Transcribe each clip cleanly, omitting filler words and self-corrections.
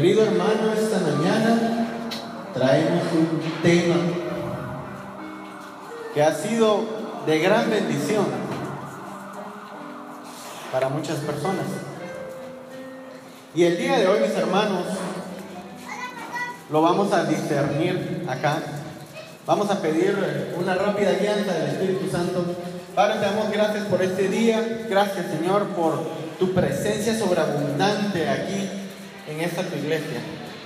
Querido hermano, esta mañana traemos un tema que ha sido de gran bendición para muchas personas. Y el día de hoy, mis hermanos, lo vamos a discernir acá. Vamos a pedir una rápida guianza del Espíritu Santo. Padre, te damos gracias por este día. Gracias, Señor, por tu presencia sobreabundante aquí en esta tu iglesia.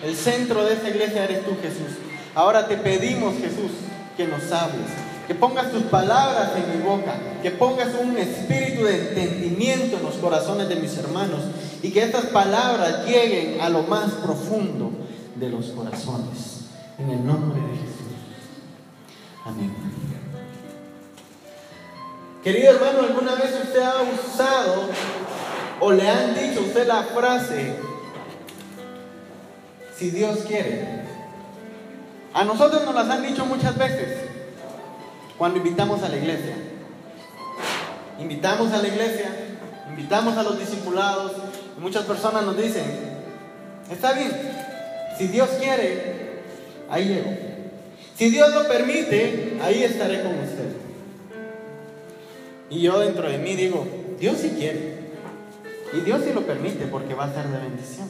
El centro de esta iglesia eres tú, Jesús. Ahora te pedimos, Jesús, que nos hables, que pongas tus palabras en mi boca, que pongas un espíritu de entendimiento en los corazones de mis hermanos y que estas palabras lleguen a lo más profundo de los corazones. En el nombre de Jesús. Amén. Querido hermano, ¿alguna vez usted ha usado o le han dicho a usted la frase, si Dios quiere? A nosotros nos las han dicho muchas veces cuando invitamos a la iglesia. Invitamos a la iglesia, invitamos a los discipulados y muchas personas nos dicen, está bien, si Dios quiere, ahí llego. Si Dios lo permite, ahí estaré con usted. Y yo dentro de mí digo, Dios sí quiere. Y Dios sí lo permite porque va a ser de bendición.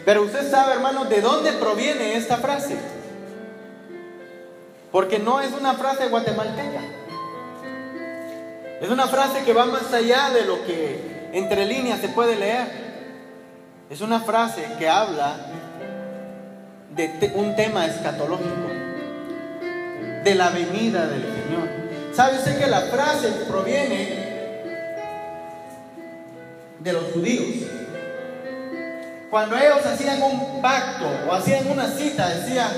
Pero usted sabe, hermano, de dónde proviene esta frase. Porque no es una frase guatemalteca. Es una frase que va más allá de lo que entre líneas se puede leer. Es una frase que habla de un tema escatológico, de la venida del Señor. ¿Sabe usted que la frase proviene de los judíos? Cuando ellos hacían un pacto o hacían una cita, decía,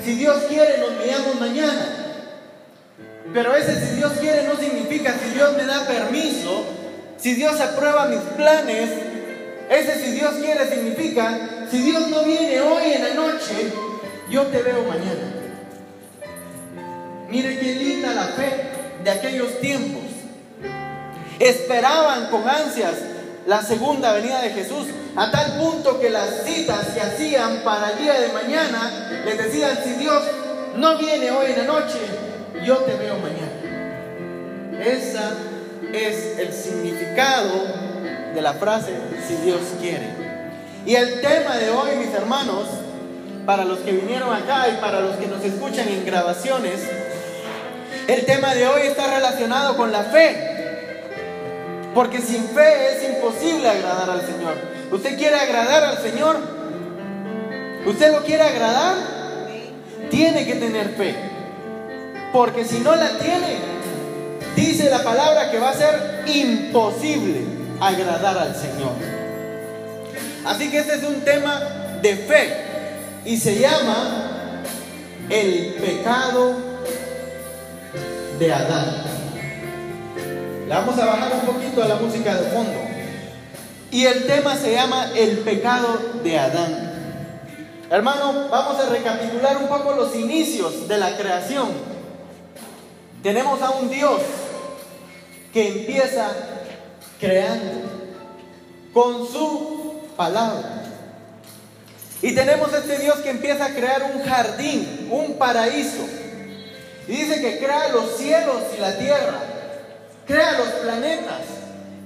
si Dios quiere nos miramos mañana. Pero ese si Dios quiere no significa si Dios me da permiso, si Dios aprueba mis planes. Ese si Dios quiere significa, si Dios no viene hoy en la noche, yo te veo mañana. Mire qué linda la fe de aquellos tiempos. Esperaban con ansias la segunda venida de Jesús, a tal punto que las citas que hacían para el día de mañana les decían, si Dios no viene hoy en la noche, yo te veo mañana. Ese es el significado de la frase, si Dios quiere. Y el tema de hoy, mis hermanos, para los que vinieron acá y para los que nos escuchan en grabaciones, el tema de hoy está relacionado con la fe. Porque sin fe es imposible agradar al Señor. ¿Usted quiere agradar al Señor? ¿Usted lo quiere agradar? Tiene que tener fe. Porque si no la tiene, dice la palabra que va a ser imposible agradar al Señor. Así que este es un tema de fe y se llama el pecado de Adán. Le vamos a bajar un poquito a la música de fondo. Y el tema se llama el pecado de Adán. Hermano, vamos a recapitular un poco los inicios de la creación. Tenemos a un Dios que empieza creando con su palabra. Y tenemos a este Dios que empieza a crear un jardín, un paraíso. Y dice que crea los cielos y la tierra, crea los planetas,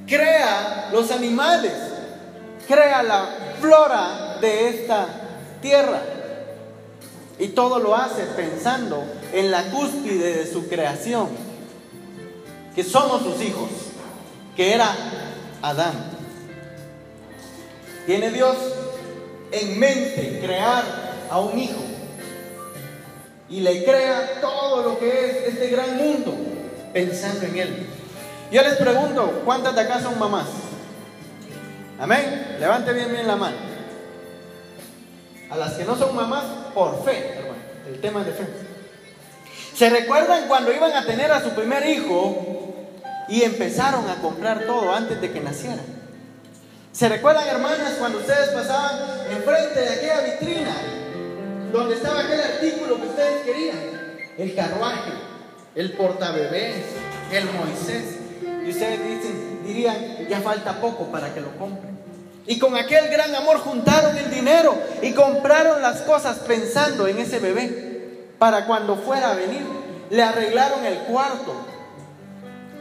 crea los animales, crea la flora de esta tierra. Y todo lo hace pensando en la cúspide de su creación, que somos sus hijos, que era Adán. Tiene Dios en mente crear a un hijo y le crea todo lo que es este gran mundo pensando en él. Yo les pregunto, ¿cuántas de acá son mamás? Amén. Levante bien la mano. A las que no son mamás, por fe, hermano. El tema es de fe. ¿Se recuerdan cuando iban a tener a su primer hijo y empezaron a comprar todo antes de que naciera? ¿Se recuerdan, hermanas, cuando ustedes pasaban enfrente de aquella vitrina donde estaba aquel artículo que ustedes querían? El carruaje, el portabebés, el Moisés. Y ustedes dirían, ya falta poco para que lo compren. Y con aquel gran amor juntaron el dinero y compraron las cosas pensando en ese bebé para cuando fuera a venir. Le arreglaron el cuarto,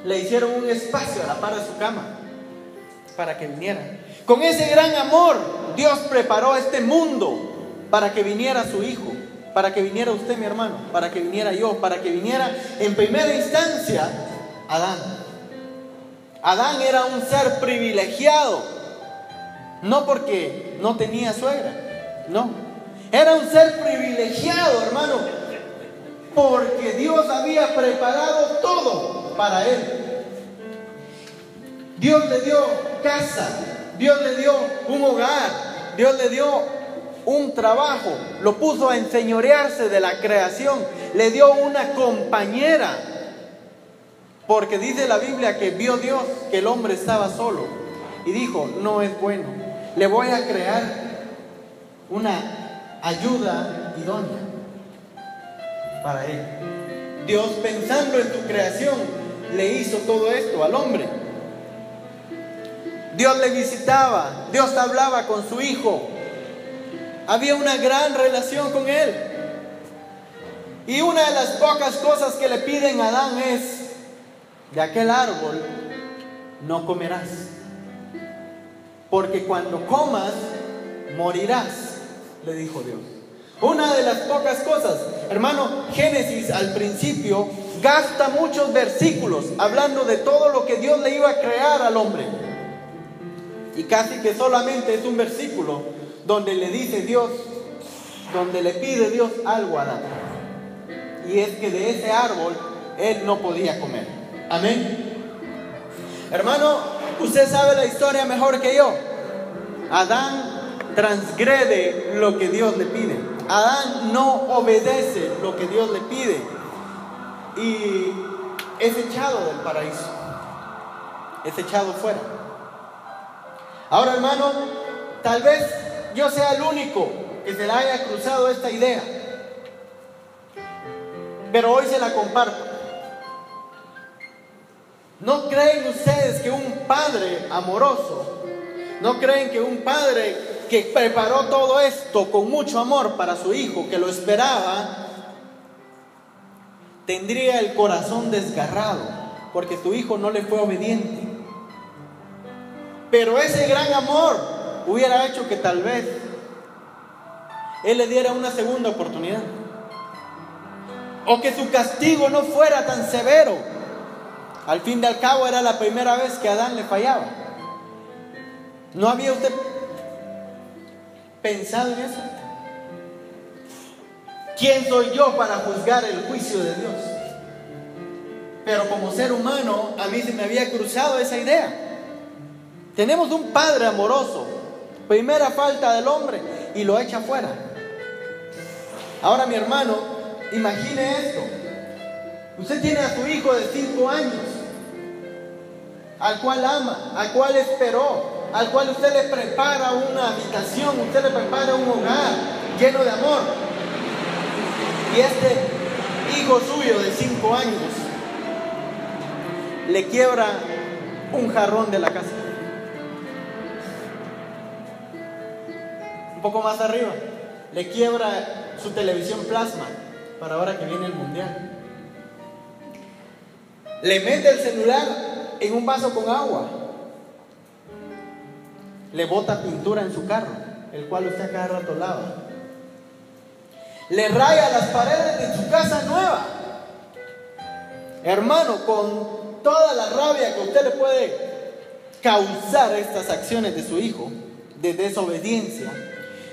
le hicieron un espacio a la par de su cama para que viniera. Con ese gran amor Dios preparó este mundo para que viniera su hijo, para que viniera usted, mi hermano, para que viniera yo, para que viniera en primera instancia Adán. Adán era un ser privilegiado, no porque no tenía suegra, no, era un ser privilegiado, hermano, porque Dios había preparado todo para él. Dios le dio casa, Dios le dio un hogar, Dios le dio un trabajo, lo puso a enseñorearse de la creación, le dio una compañera, porque dice la Biblia que vio Dios que el hombre estaba solo y dijo: no es bueno, le voy a crear una ayuda idónea para él. Dios, pensando en tu creación, le hizo todo esto al hombre. Dios le visitaba, Dios hablaba con su hijo, había una gran relación con él. Y una de las pocas cosas que le piden a Adán es: de aquel árbol no comerás, porque cuando comas morirás, le dijo Dios. Una de las pocas cosas, hermano, Génesis al principio gasta muchos versículos hablando de todo lo que Dios le iba a crear al hombre, y casi que solamente es un versículo donde le dice Dios, donde le pide Dios algo a Adán, y es que de ese árbol él no podía comer. Amén. Hermano, usted sabe la historia mejor que yo. Adán transgrede lo que Dios le pide. Adán no obedece lo que Dios le pide y es echado del paraíso, es echado fuera. Ahora, hermano, tal vez yo sea el único que se le haya cruzado esta idea, pero hoy se la comparto. ¿No creen ustedes que un padre amoroso, no creen que un padre que preparó todo esto con mucho amor para su hijo, que lo esperaba, tendría el corazón desgarrado porque su hijo no le fue obediente? Pero ese gran amor hubiera hecho que tal vez él le diera una segunda oportunidad, o que su castigo no fuera tan severo. Al fin y al cabo era la primera vez que Adán le fallaba. ¿No había usted pensado en eso? ¿Quién soy yo para juzgar el juicio de Dios? Pero como ser humano a mí se me había cruzado esa idea. Tenemos un padre amoroso, primera falta del hombre, y lo echa fuera. Ahora, mi hermano, imagine esto. Usted tiene a su hijo de 5 años, al cual ama, al cual esperó, al cual usted le prepara una habitación, usted le prepara un hogar lleno de amor. Y este hijo suyo de 5 años le quiebra un jarrón de la casa. Un poco más arriba, le quiebra su televisión plasma para ahora que viene el mundial. Le mete el celular en un vaso con agua. Le bota pintura en su carro, el cual usted a cada rato lava. Le raya las paredes de su casa nueva. Hermano, con toda la rabia que usted le puede causar estas acciones de su hijo, de desobediencia,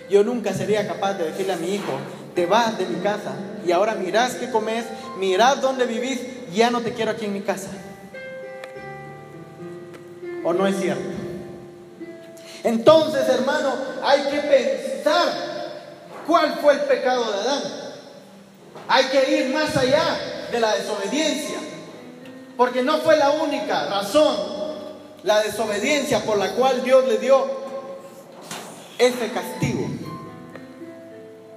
yo nunca sería capaz de decirle a mi hijo: te vas de mi casa y ahora mirás qué comes, mirás dónde vivís, ya no te quiero aquí en mi casa. ¿O no es cierto? Entonces, hermano, hay que pensar cuál fue el pecado de Adán. Hay que ir más allá de la desobediencia, porque no fue la única razón, la desobediencia, por la cual Dios le dio ese castigo.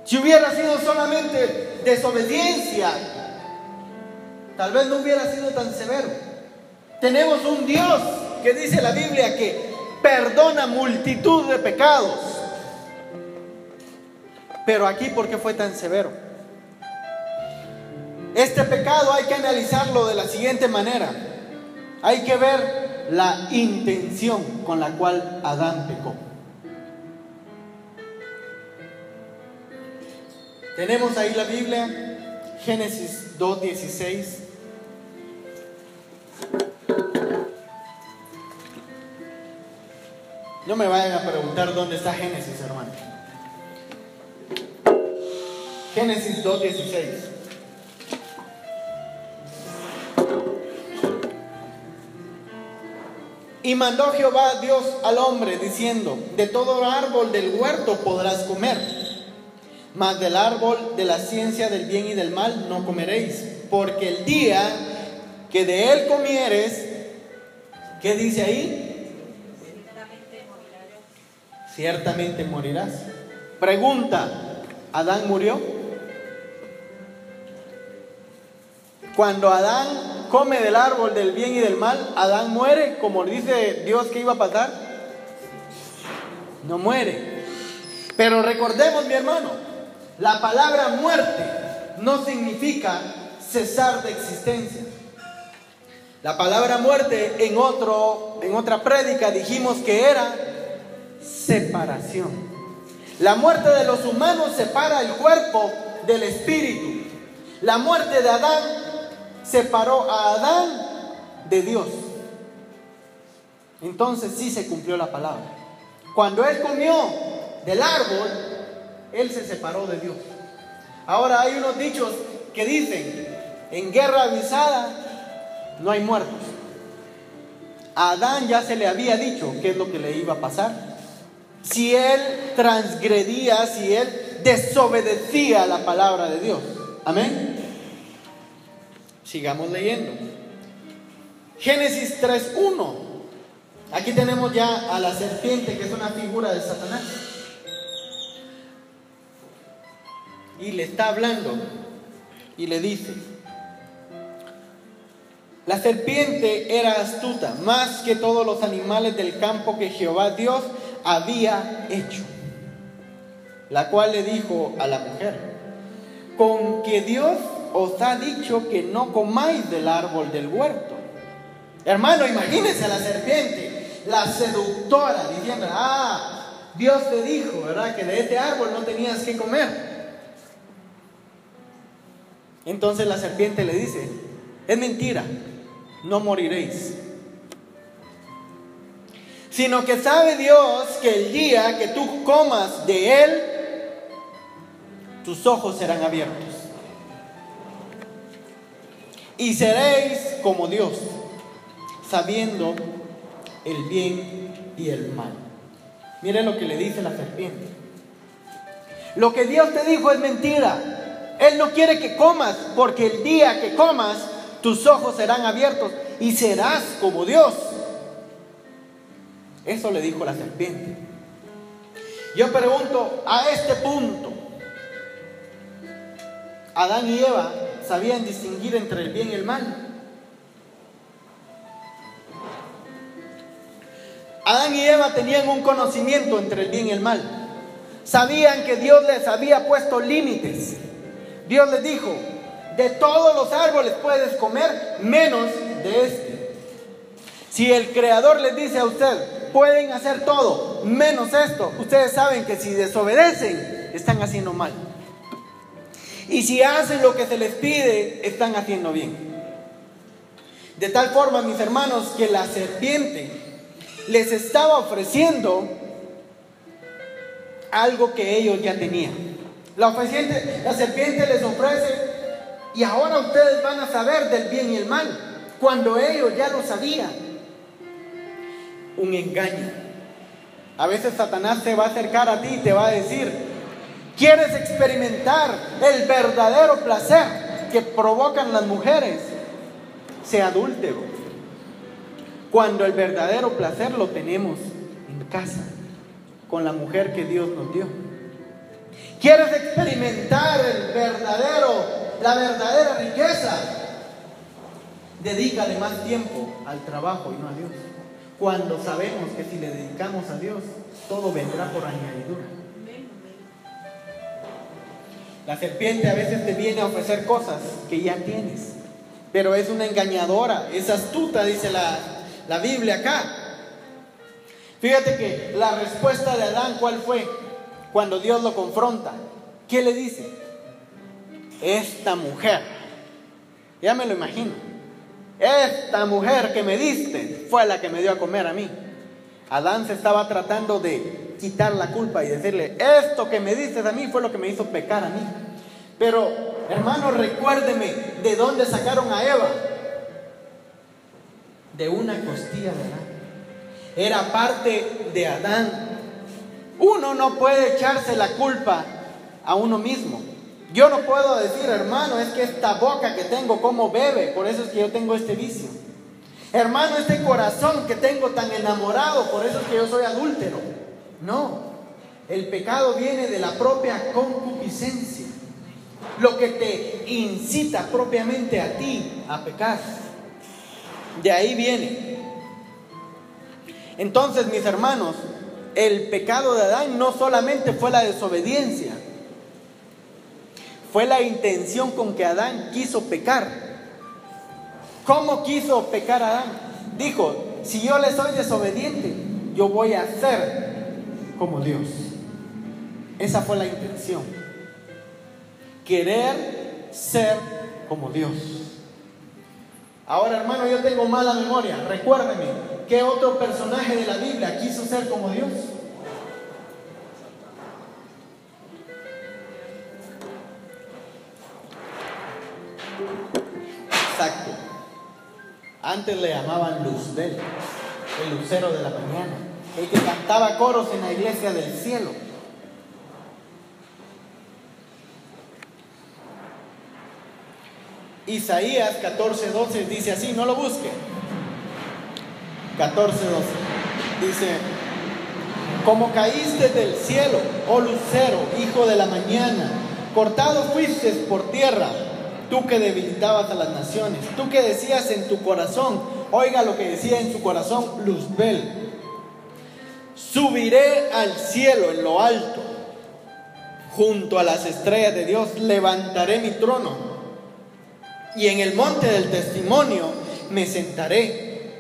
Si hubiera sido solamente desobediencia, tal vez no hubiera sido tan severo. Tenemos un Dios que dice la Biblia que perdona multitud de pecados. Pero aquí, ¿por qué fue tan severo? Este pecado hay que analizarlo de la siguiente manera. Hay que ver la intención con la cual Adán pecó. Tenemos ahí la Biblia, Génesis 2:16. No me vayan a preguntar dónde está Génesis, hermano. Génesis 2:16. Y mandó Jehová Dios al hombre diciendo: de todo árbol del huerto podrás comer, mas del árbol de la ciencia del bien y del mal no comeréis, porque el día que de él comieres, ¿qué dice ahí? Ciertamente morirás. Pregunta: ¿Adán murió? Cuando Adán come del árbol del bien y del mal, ¿Adán muere como dice Dios que iba a pasar? No muere. Pero recordemos, mi hermano, la palabra muerte no significa cesar de existencia. La palabra muerte en otra prédica dijimos que era separación. La muerte de los humanos separa el cuerpo del espíritu. La muerte de Adán separó a Adán de Dios. Entonces sí se cumplió la palabra. Cuando él comió del árbol, él se separó de Dios. Ahora hay unos dichos que dicen: en guerra avisada no hay muertos. A Adán ya se le había dicho qué es lo que le iba a pasar si él transgredía, si él desobedecía la palabra de Dios. Amén. Sigamos leyendo. Génesis 3:1. Aquí tenemos ya a la serpiente, que es una figura de Satanás. Y le está hablando y le dice: la serpiente era astuta más que todos los animales del campo que Jehová Dios había hecho, la cual le dijo a la mujer: con que Dios os ha dicho que no comáis del árbol del huerto. Hermano, imagínense a la serpiente, la seductora, diciendo: Dios te dijo, ¿verdad?, que de este árbol no tenías que comer. Entonces la serpiente le dice: es mentira, no moriréis, sino que sabe Dios que el día que tú comas de él, tus ojos serán abiertos y seréis como Dios, sabiendo el bien y el mal. Miren lo que le dice la serpiente: lo que Dios te dijo es mentira. Él no quiere que comas, porque el día que comas, tus ojos serán abiertos y serás como Dios. Eso le dijo la serpiente. Yo pregunto, a este punto, ¿Adán y Eva sabían distinguir entre el bien y el mal? Adán y Eva tenían un conocimiento entre el bien y el mal. Sabían que Dios les había puesto límites. Dios les dijo: de todos los árboles puedes comer, menos de este. Si el Creador les dice a usted: pueden hacer todo, menos esto, ustedes saben que si desobedecen, están haciendo mal. Y si hacen lo que se les pide, están haciendo bien. De tal forma, mis hermanos, que la serpiente les estaba ofreciendo algo que ellos ya tenían. La serpiente les ofrece: y ahora ustedes van a saber del bien y el mal, cuando ellos ya lo sabían. Un engaño. A veces Satanás se va a acercar a ti y te va a decir: ¿quieres experimentar el verdadero placer que provocan las mujeres? Sé adúltero, cuando el verdadero placer lo tenemos en casa, con la mujer que Dios nos dio. ¿Quieres experimentar la verdadera riqueza? Dedícale más tiempo al trabajo y no a Dios. cuando sabemos que si le dedicamos a Dios, todo vendrá por añadidura. La serpiente a veces te viene a ofrecer cosas que ya tienes, pero es una engañadora, es astuta, dice la Biblia acá. Fíjate que la respuesta de Adán, ¿cuál fue? Cuando Dios lo confronta, ¿qué le dice? Esta mujer, ya me lo imagino, esta mujer que me diste fue la que me dio a comer a mí. Adán se estaba tratando de quitar la culpa y decirle, esto que me diste a mí fue lo que me hizo pecar a mí. Pero, hermanos, recuérdeme, ¿de dónde sacaron a Eva? De una costilla de Adán. Era parte de Adán. Uno no puede echarse la culpa a uno mismo. Yo no puedo decir, hermano, es que esta boca que tengo como bebe, por eso es que yo tengo este vicio. Hermano, este corazón que tengo tan enamorado, por eso es que yo soy adúltero. No, el pecado viene de la propia concupiscencia, lo que te incita propiamente a ti a pecar. De ahí viene. Entonces, mis hermanos, el pecado de Adán no solamente fue la desobediencia, fue la intención con que Adán quiso pecar. ¿Cómo quiso pecar Adán? Dijo, si yo le soy desobediente, yo voy a ser como Dios. Esa fue la intención. Querer ser como Dios. Ahora, hermano, yo tengo mala memoria. Recuérdeme, ¿qué otro personaje de la Biblia quiso ser como Dios? Exacto. Antes le llamaban Luzbel, el lucero de la mañana, el que cantaba coros en la iglesia del cielo. Isaías 14:12 dice así, no lo busque. 14:12 dice, como caíste del cielo, oh lucero, hijo de la mañana, cortado fuiste por tierra, tú que debilitabas a las naciones, tú que decías en tu corazón, oiga lo que decía en su corazón Luzbel, subiré al cielo en lo alto, junto a las estrellas de Dios levantaré mi trono, y en el monte del testimonio me sentaré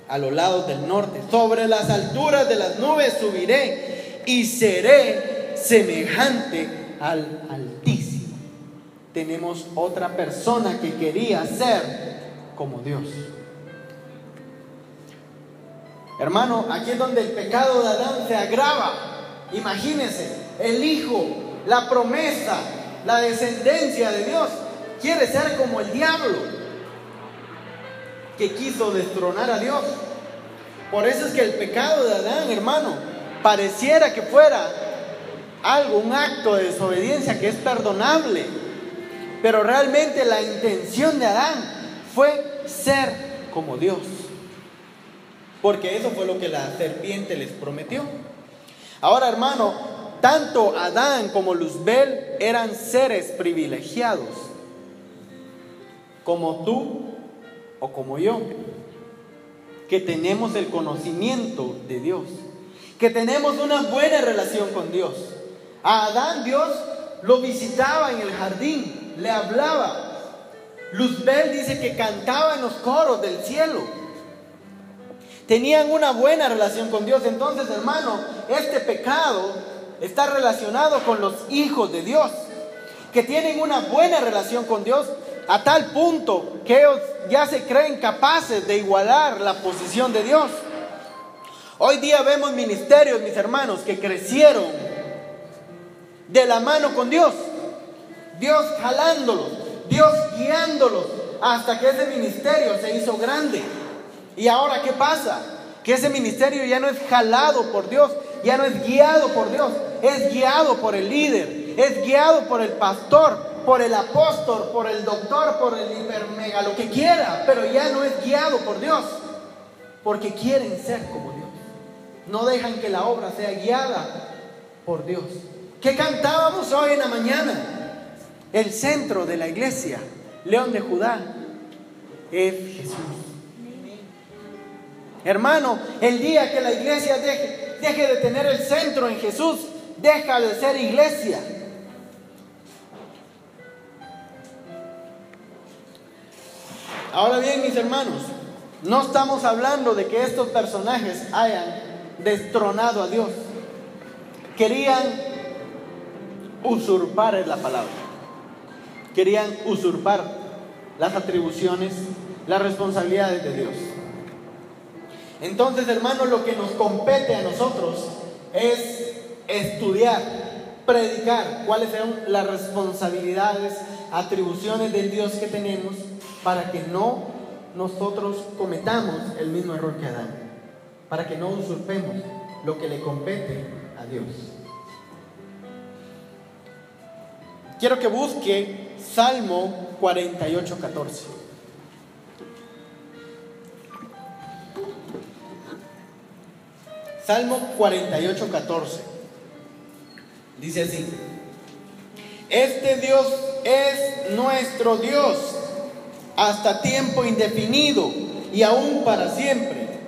a los lados del norte, sobre las alturas de las nubes subiré y seré semejante al Altísimo. Tenemos otra persona que quería ser como Dios. Hermano, aquí es donde el pecado de Adán se agrava. Imagínense, el hijo, la promesa, la descendencia de Dios quiere ser como el diablo, que quiso destronar a Dios. Por eso es que el pecado de Adán, hermano, pareciera que fuera algo, un acto de desobediencia que es perdonable, pero realmente la intención de Adán fue ser como Dios, porque eso fue lo que la serpiente les prometió. Ahora, hermano, tanto Adán como Luzbel eran seres privilegiados, como tú o como yo, que tenemos el conocimiento de Dios, que tenemos una buena relación con Dios. A Adán Dios lo visitaba en el jardín, le hablaba. Luzbel dice que cantaba en los coros del cielo. Tenían una buena relación con Dios. Entonces, hermano, este pecado está relacionado con los hijos de Dios, que tienen una buena relación con Dios, a tal punto que ellos ya se creen capaces de igualar la posición de Dios. Hoy día vemos ministerios, mis hermanos, que crecieron de la mano con Dios, Dios jalándolos, Dios guiándolos, hasta que ese ministerio se hizo grande. Y ahora, ¿qué pasa? Que ese ministerio ya no es jalado por Dios, ya no es guiado por Dios, es guiado por el líder, es guiado por el pastor, por el apóstol, por el doctor, por el hipermega, lo que quiera, pero ya no es guiado por Dios, porque quieren ser como Dios. No dejan que la obra sea guiada por Dios. ¿Qué cantábamos hoy en la mañana? El centro de la iglesia, León de Judá, es Jesús. Hermano, el día que la iglesia deje de tener el centro en Jesús, deja de ser iglesia. Ahora bien, mis hermanos, no estamos hablando de que estos personajes hayan destronado a Dios. Querían usurpar, es la palabra. Querían usurpar las atribuciones, las responsabilidades de Dios. Entonces, hermanos, lo que nos compete a nosotros es estudiar, predicar cuáles son las responsabilidades, atribuciones del Dios que tenemos, para que no nosotros cometamos el mismo error que Adán, para que no usurpemos lo que le compete a Dios. Quiero que busque Salmo 48:14. Salmo 48:14. Dice así: este Dios es nuestro Dios hasta tiempo indefinido y aún para siempre.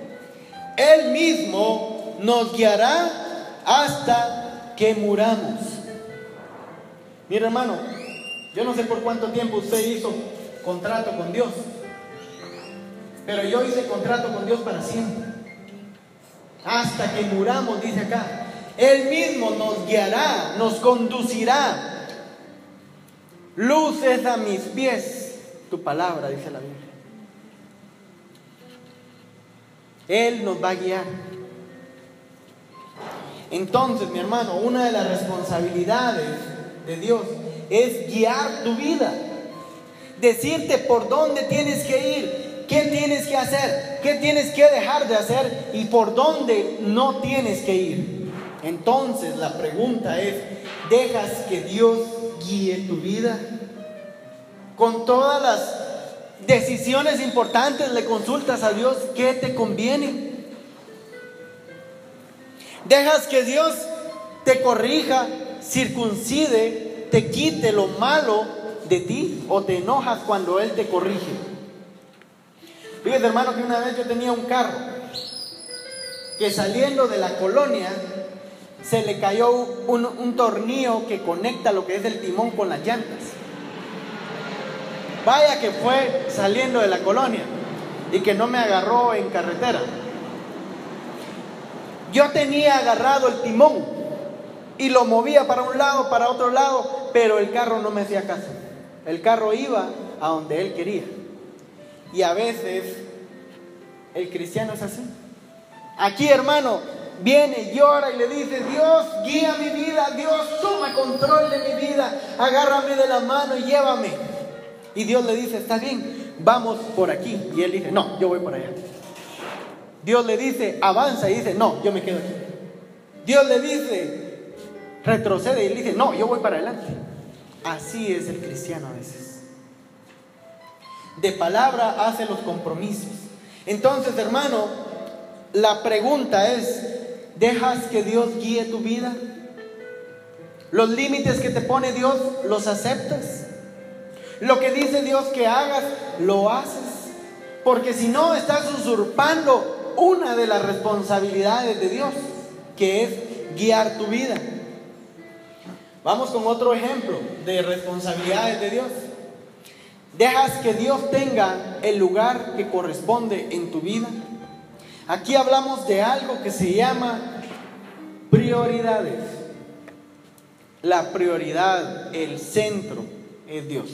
Él mismo nos guiará hasta que muramos. Mira, hermano, yo no sé por cuánto tiempo usted hizo contrato con Dios, pero yo hice contrato con Dios para siempre. Hasta que muramos, dice acá. Él mismo nos guiará, nos conducirá. Luz es a mis pies tu palabra, dice la Biblia. Él nos va a guiar. Entonces, mi hermano, una de las responsabilidades de Dios es guiar tu vida, decirte por dónde tienes que ir, qué tienes que hacer, qué tienes que dejar de hacer y por dónde no tienes que ir. Entonces la pregunta es: ¿dejas que Dios guíe tu vida? Con todas las decisiones importantes le consultas a Dios qué te conviene. ¿Dejas que Dios te corrija, circuncide, te quite lo malo de ti, o te enojas cuando Él te corrige? Fíjate, hermano, que una vez yo tenía un carro que saliendo de la colonia se le cayó un tornillo que conecta lo que es el timón con las llantas. Vaya que fue saliendo de la colonia y que no me agarró en carretera. Yo tenía agarrado el timón y lo movía para un lado, para otro lado, pero el carro no me hacía caso. El carro iba a donde él quería. Y a veces el cristiano es así. Aquí, hermano, viene, llora y le dice: Dios, guía mi vida, Dios, toma control de mi vida, agárrame de la mano y llévame. Y Dios le dice: está bien, vamos por aquí. Y él dice: no, yo voy por allá. Dios le dice: avanza, y dice: no, yo me quedo aquí. Dios le dice: retrocede, y él dice: no, yo voy para adelante. Así es el cristiano a veces. De palabra hace los compromisos. Entonces, hermano, la pregunta es: ¿dejas que Dios guíe tu vida? ¿Los límites que te pone Dios los aceptas? Lo que dice Dios que hagas, lo haces. Porque si no, estás usurpando una de las responsabilidades de Dios, que es guiar tu vida. Vamos con otro ejemplo de responsabilidades de Dios. ¿Dejas que Dios tenga el lugar que corresponde en tu vida? Aquí hablamos de algo que se llama prioridades. La prioridad, el centro, es Dios.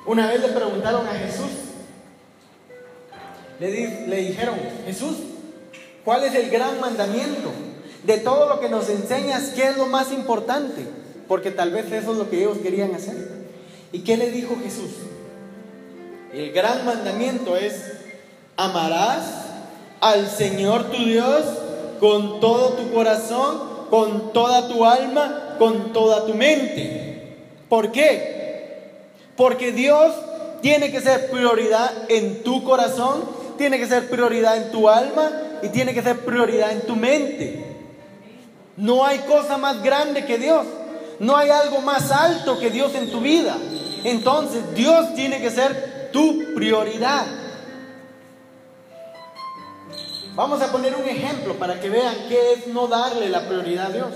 Una vez le preguntaron a Jesús, le dijeron: Jesús, ¿cuál es el gran mandamiento? De todo lo que nos enseñas, ¿qué es lo más importante? Porque tal vez eso es lo que ellos querían hacer. ¿Y qué le dijo Jesús? El gran mandamiento es: amarás al Señor tu Dios con todo tu corazón, con toda tu alma, con toda tu mente. ¿Por qué? Porque Dios tiene que ser prioridad en tu corazón, tiene que ser prioridad en tu alma y tiene que ser prioridad en tu mente. No hay cosa más grande que Dios. No hay algo más alto que Dios en tu vida. Entonces Dios tiene que ser tu prioridad. Vamos a poner un ejemplo para que vean qué es no darle la prioridad a Dios.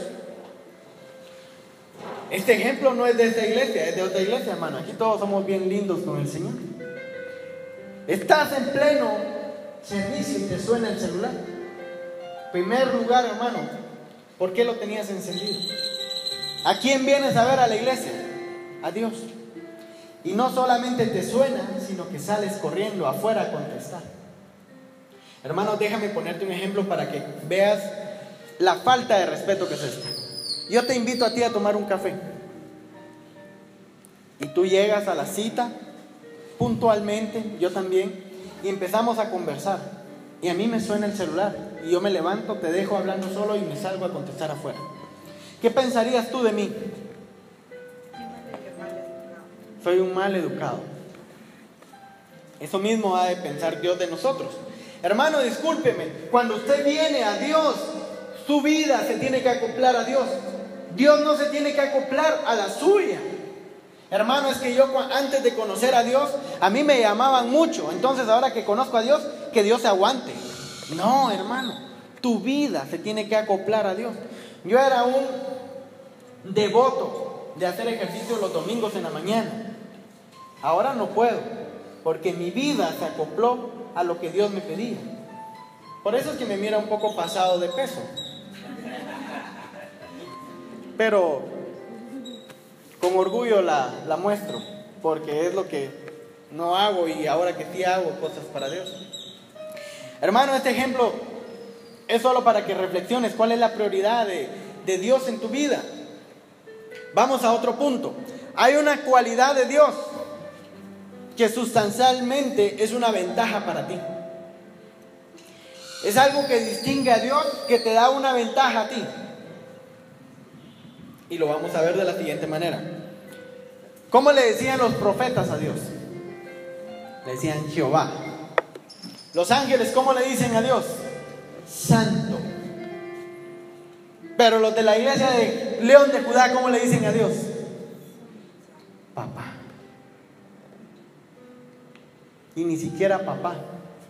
Este ejemplo no es de esta iglesia, es de otra iglesia, hermano. Aquí todos somos bien lindos con el Señor. Estás en pleno servicio y te suena el celular. Primer lugar, hermano, ¿por qué lo tenías encendido? ¿A quién vienes a ver a la iglesia? A Dios. Y no solamente te suena, sino que sales corriendo afuera a contestar. Hermano, déjame ponerte un ejemplo para que veas la falta de respeto que es esta. Yo te invito a ti a tomar un café. Y tú llegas a la cita puntualmente, yo también, y empezamos a conversar. Y a mí me suena el celular. Y yo me levanto, te dejo hablando solo y me salgo a contestar afuera. ¿Qué pensarías tú de mí? Soy un mal educado. Eso mismo ha de pensar Dios de nosotros. Hermano, discúlpeme, cuando usted viene a Dios, su vida se tiene que acoplar a Dios. Dios no se tiene que acoplar a la suya. Hermano, es que yo antes de conocer a Dios, a mí me llamaban mucho. Entonces ahora que conozco a Dios, que Dios se aguante. No, hermano, tu vida se tiene que acoplar a Dios. Yo era un devoto de hacer ejercicio los domingos en la mañana. Ahora no puedo, porque mi vida se acopló a lo que Dios me pedía. Por eso es que me mira un poco pasado de peso. Pero con orgullo la muestro, porque es lo que no hago y ahora que sí hago cosas para Dios. Hermano, este ejemplo es solo para que reflexiones cuál es la prioridad de Dios en tu vida. Vamos a otro punto. Hay una cualidad de Dios que sustancialmente es una ventaja para ti. Es algo que distingue a Dios, que te da una ventaja a ti. Y lo vamos a ver de la siguiente manera. ¿Cómo le decían los profetas a Dios? Le decían Jehová. Los ángeles, ¿cómo le dicen a Dios? Santo. Pero los de la iglesia de León de Judá, ¿cómo le dicen a Dios? Papá. Y ni siquiera papá.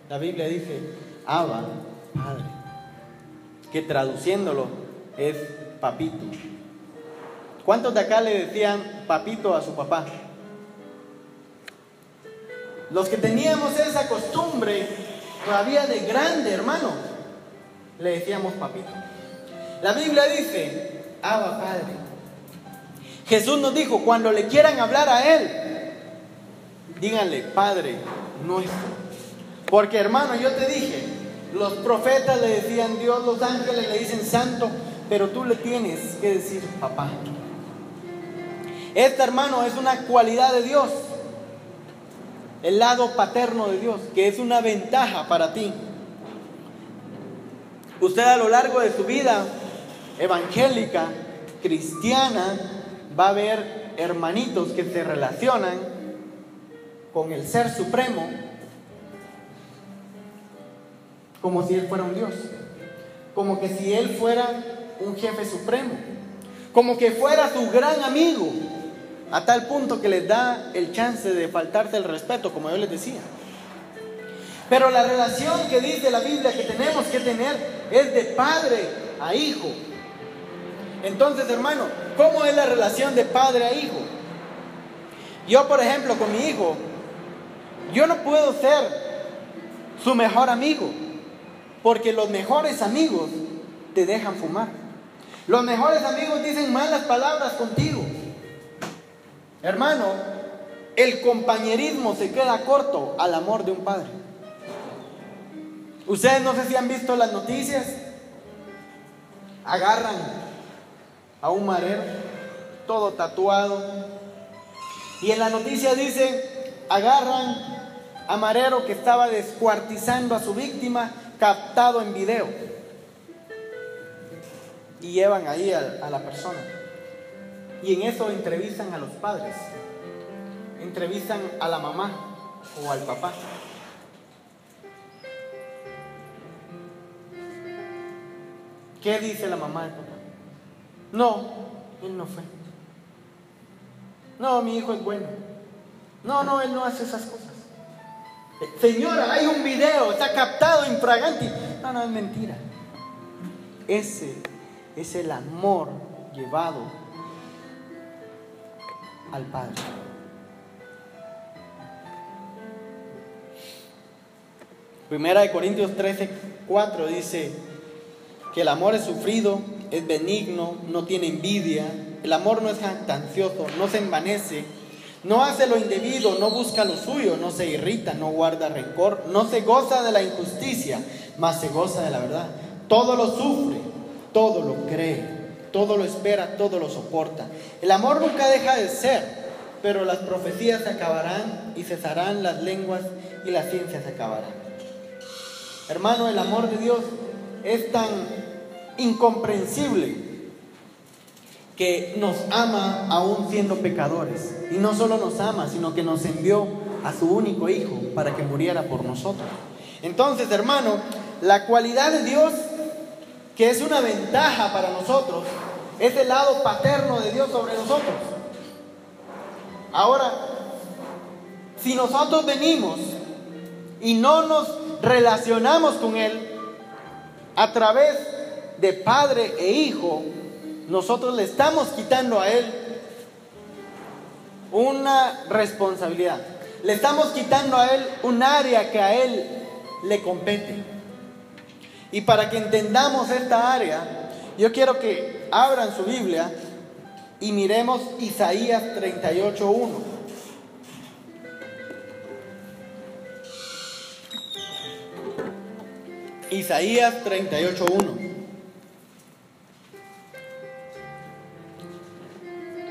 La Biblia dice Abba, Padre, que traduciéndolo es papito. ¿Cuántos de acá le decían papito a su papá? Los que teníamos esa costumbre, todavía de grande, hermano, le decíamos papito. La Biblia dice Abba, Padre. Jesús nos dijo, cuando le quieran hablar a Él, díganle Padre nuestro. Porque, hermano, yo te dije, los profetas le decían Dios, los ángeles le dicen santo, pero tú le tienes que decir papá. Esta, hermano, es una cualidad de Dios, el lado paterno de Dios, que es una ventaja para ti. Usted a lo largo de su vida evangélica, cristiana, va a ver hermanitos que se relacionan con el Ser Supremo como si Él fuera un Dios, como que si Él fuera un jefe supremo, como que fuera su gran amigo, a tal punto que les da el chance de faltarse el respeto, como yo les decía. Pero la relación que dice la Biblia que tenemos que tener es de padre a hijo. Entonces, hermano, ¿cómo es la relación de padre a hijo? Yo, por ejemplo, con mi hijo, yo no puedo ser su mejor amigo, porque los mejores amigos te dejan fumar. Los mejores amigos dicen malas palabras contigo. Hermano, el compañerismo se queda corto al amor de un padre. Ustedes no sé si han visto las noticias. Agarran a un marero, todo tatuado, y en la noticia dice, agarran a marero que estaba descuartizando a su víctima, captado en video, y llevan ahí a la persona, y en eso entrevistan a los padres, entrevistan a la mamá o al papá. ¿Qué dice la mamá del papá? No, él no fue. No, mi hijo es bueno. No, él no hace esas cosas. Señora, hay un video, está captado infraganti. No, no es mentira. Ese es el amor llevado al Padre. Primera de Corintios 13:4 dice que el amor es sufrido, es benigno, no tiene envidia, el amor no es jactancioso, no se envanece, no hace lo indebido, no busca lo suyo, no se irrita, no guarda rencor, no se goza de la injusticia, mas se goza de la verdad. Todo lo sufre, todo lo cree, todo lo espera, todo lo soporta. El amor nunca deja de ser, pero las profecías se acabarán y cesarán las lenguas y las ciencias se acabarán. Hermano, el amor de Dios es tan incomprensible que nos ama aún siendo pecadores. Y no solo nos ama, sino que nos envió a su único Hijo para que muriera por nosotros. Entonces, hermano, la cualidad de Dios, que es una ventaja para nosotros, es el lado paterno de Dios sobre nosotros. Ahora, si nosotros venimos y no nos relacionamos con Él a través de Padre e Hijo, nosotros le estamos quitando a Él una responsabilidad. Le estamos quitando a Él un área que a Él le compete. Y para que entendamos esta área, yo quiero que abran su Biblia y miremos Isaías 38:1. Isaías 38:1.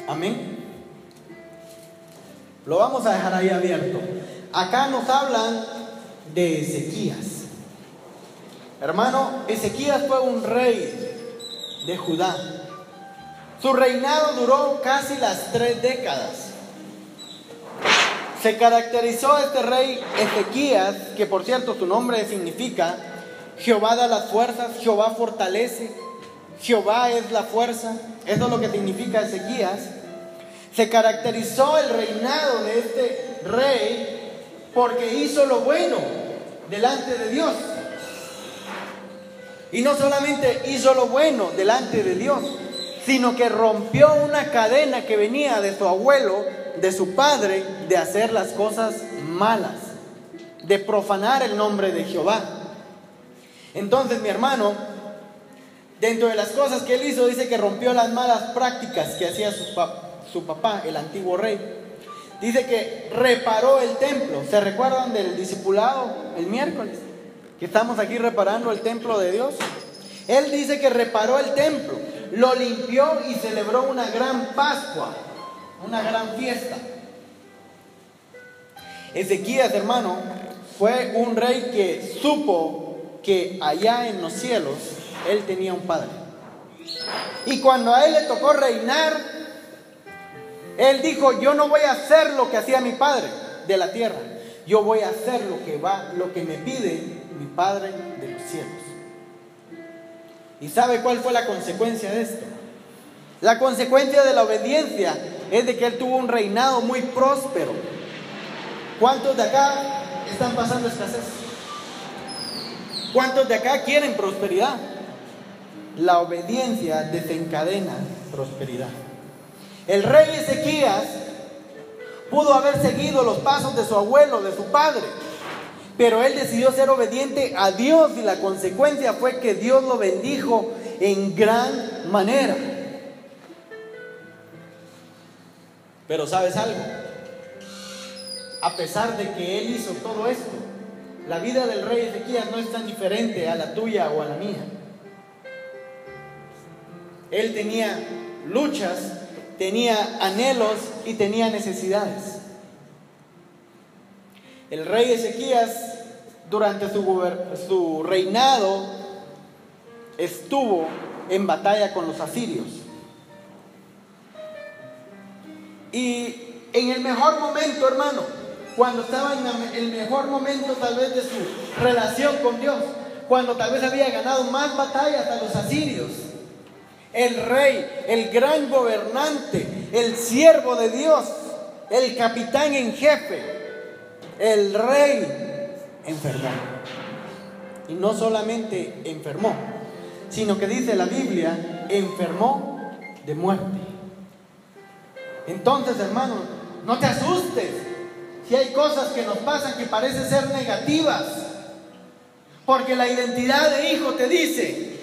Amén. Lo vamos a dejar ahí abierto. Acá nos hablan de Ezequías. Hermano, Ezequías fue un rey de Judá. Su reinado duró casi las 3 décadas. Se caracterizó este rey Ezequías, que por cierto su nombre significa Jehová da las fuerzas, Jehová fortalece, Jehová es la fuerza. Eso es lo que significa Ezequías. Se caracterizó el reinado de este rey porque hizo lo bueno delante de Dios. Y no solamente hizo lo bueno delante de Dios, sino que rompió una cadena que venía de su abuelo, de su padre, de hacer las cosas malas, de profanar el nombre de Jehová. Entonces, mi hermano, dentro de las cosas que él hizo, dice que rompió las malas prácticas que hacía su papá, el antiguo rey. Dice que reparó el templo. ¿Se recuerdan del discipulado el miércoles? Que estamos aquí reparando el templo de Dios. Él dice que reparó el templo, lo limpió y celebró una gran Pascua, una gran fiesta. Ezequías, hermano, fue un rey que supo que allá en los cielos él tenía un padre. Y cuando a él le tocó reinar, él dijo: yo no voy a hacer lo que hacía mi padre de la tierra, yo voy a hacer lo que me pide mi Padre de los cielos. ¿Y sabe cuál fue la consecuencia de esto? La consecuencia de la obediencia es de que él tuvo un reinado muy próspero. ¿Cuántos de acá están pasando escasez? ¿Cuántos de acá quieren prosperidad? La obediencia desencadena prosperidad. El rey Ezequías pudo haber seguido los pasos de su abuelo, de su padre, pero él decidió ser obediente a Dios y la consecuencia fue que Dios lo bendijo en gran manera. Pero ¿sabes algo? A pesar de que él hizo todo esto, la vida del rey Ezequías no es tan diferente a la tuya o a la mía. Él tenía luchas, tenía anhelos y tenía necesidades. El rey Ezequías, durante su reinado, estuvo en batalla con los asirios. Y en el mejor momento, hermano, cuando estaba en el mejor momento tal vez de su relación con Dios, cuando tal vez había ganado más batallas a los asirios, el rey, el gran gobernante, el siervo de Dios, el capitán en jefe, el rey enfermó. Y no solamente enfermó, sino que dice la Biblia, enfermó de muerte. Entonces, hermano, no te asustes si hay cosas que nos pasan que parecen ser negativas, porque la identidad de hijo te dice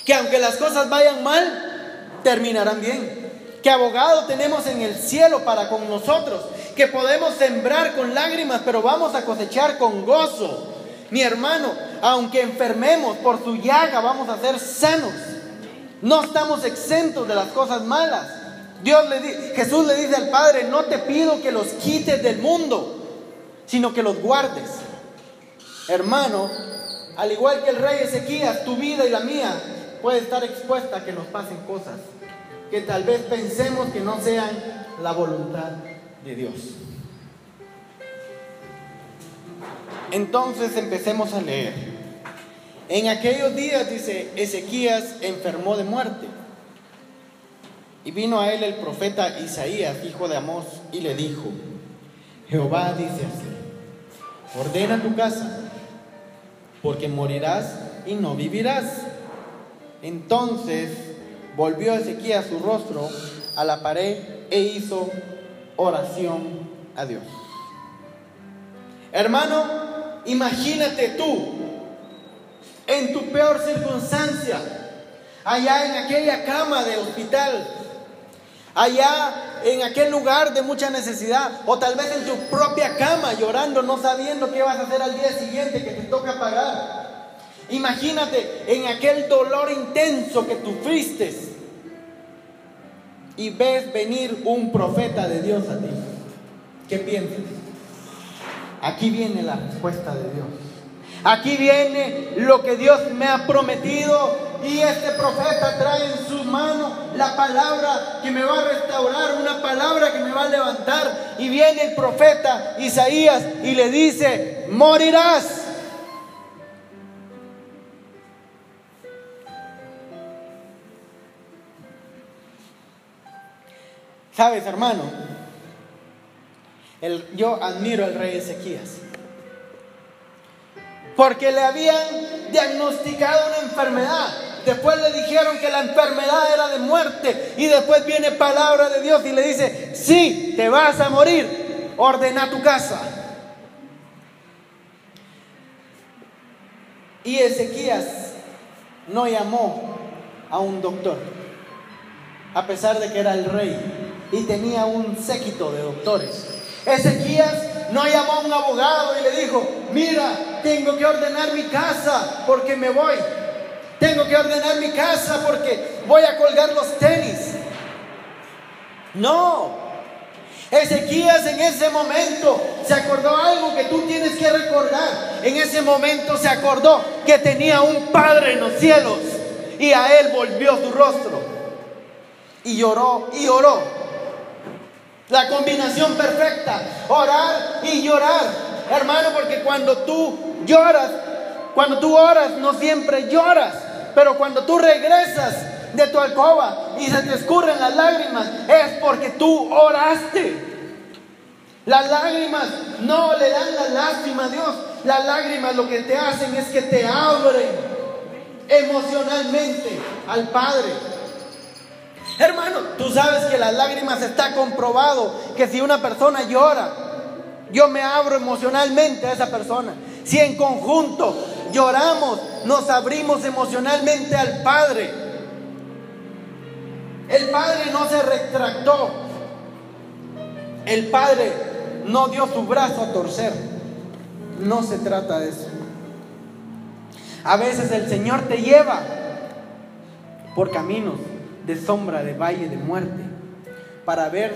que aunque las cosas vayan mal, terminarán bien, que abogado tenemos en el cielo para con nosotros, que podemos sembrar con lágrimas, pero vamos a cosechar con gozo. Mi hermano, aunque enfermemos, por su llaga vamos a ser sanos. No estamos exentos de las cosas malas. Jesús le dice al Padre, no te pido que los quites del mundo, sino que los guardes. Hermano, al igual que el rey Ezequías, tu vida y la mía puede estar expuesta a que nos pasen cosas que tal vez pensemos que no sean la voluntad de Dios. Entonces empecemos a leer. En aquellos días, dice, Ezequías enfermó de muerte. Y vino a él el profeta Isaías, hijo de Amós, y le dijo, Jehová dice así, ordena tu casa, porque morirás y no vivirás. Entonces volvió Ezequías su rostro a la pared e hizo oración a Dios. Hermano, imagínate tú en tu peor circunstancia, allá en aquella cama de hospital, allá en aquel lugar de mucha necesidad, o tal vez en tu propia cama llorando, no sabiendo qué vas a hacer al día siguiente que te toca pagar. Imagínate en aquel dolor intenso que sufriste y ves venir un profeta de Dios a ti. ¿Qué piensas? Aquí viene la respuesta de Dios. Aquí viene lo que Dios me ha prometido, y este profeta trae en sus manos la palabra que me va a restaurar, una palabra que me va a levantar. Y viene el profeta Isaías y le dice, morirás. ¿Sabes, hermano? Yo admiro al rey Ezequías, porque le habían diagnosticado una enfermedad. Después le dijeron que la enfermedad era de muerte. Y después viene palabra de Dios y le dice, sí, te vas a morir, ordena tu casa. Y Ezequías no llamó a un doctor, a pesar de que era el rey y tenía un séquito de doctores. Ezequías no llamó a un abogado y le dijo, mira, tengo que ordenar mi casa porque me voy. Tengo que ordenar mi casa porque voy a colgar los tenis. No. Ezequías en ese momento se acordó algo que tú tienes que recordar. En ese momento se acordó que tenía un Padre en los cielos, y a él volvió su rostro y lloró y oró. La combinación perfecta, orar y llorar, hermano, porque cuando tú oras, no siempre lloras, pero cuando tú regresas de tu alcoba y se te escurren las lágrimas, es porque tú oraste. Las lágrimas no le dan la lástima a Dios. Las lágrimas lo que te hacen es que te abren emocionalmente al Padre. Hermano, tú sabes que las lágrimas está comprobado que si una persona llora, yo me abro emocionalmente a esa persona. Si en conjunto lloramos, nos abrimos emocionalmente al Padre. El Padre no se retractó. El Padre no dio su brazo a torcer. No se trata de eso. A veces el Señor te lleva por caminos de sombra, de valle, de muerte, para ver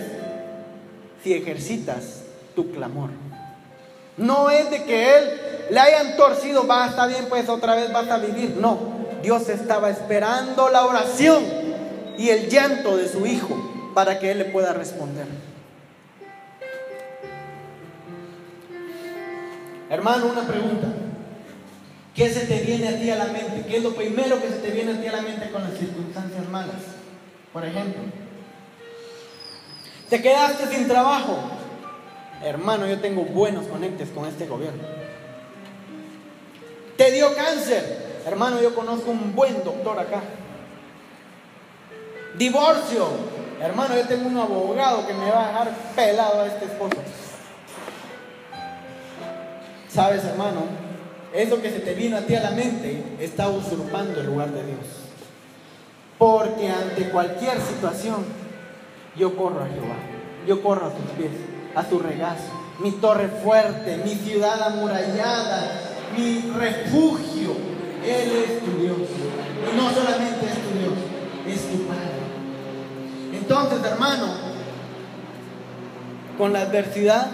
si ejercitas tu clamor. No es de que Él le hayan torcido, va, está bien, pues otra vez vas a vivir. No, Dios estaba esperando la oración y el llanto de su Hijo para que Él le pueda responder. Hermano, una pregunta. ¿Qué se te viene a ti a la mente? ¿Qué es lo primero que se te viene a ti a la mente con las circunstancias malas? Por ejemplo, te quedaste sin trabajo. Hermano, yo tengo buenos conectes con este gobierno. Te dio cáncer. Hermano, yo conozco un buen doctor acá. Divorcio. Hermano, yo tengo un abogado que me va a dejar pelado a este esposo. ¿Sabes, hermano? Eso que se te vino a ti a la mente está usurpando el lugar de Dios. Porque ante cualquier situación, yo corro a Jehová. Yo corro a sus pies, a su regazo. Mi torre fuerte, mi ciudad amurallada, mi refugio. Él es tu Dios. Y no solamente es tu Dios, es tu Padre. Entonces, hermano, con la adversidad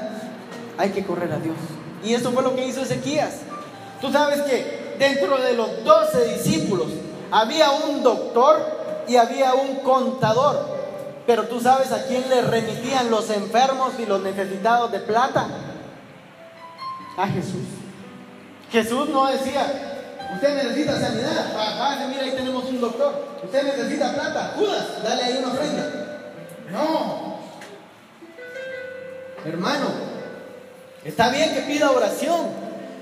hay que correr a Dios. Y eso fue lo que hizo Ezequías. Tú sabes que dentro de los 12 discípulos había un doctor y había un contador. Pero tú sabes a quién le remitían los enfermos y los necesitados de plata. A Jesús. Jesús no decía: usted necesita sanidad, papá, mira, ahí tenemos un doctor. Usted necesita plata, Judas, dale ahí una ofrenda. No. Hermano, está bien que pida oración,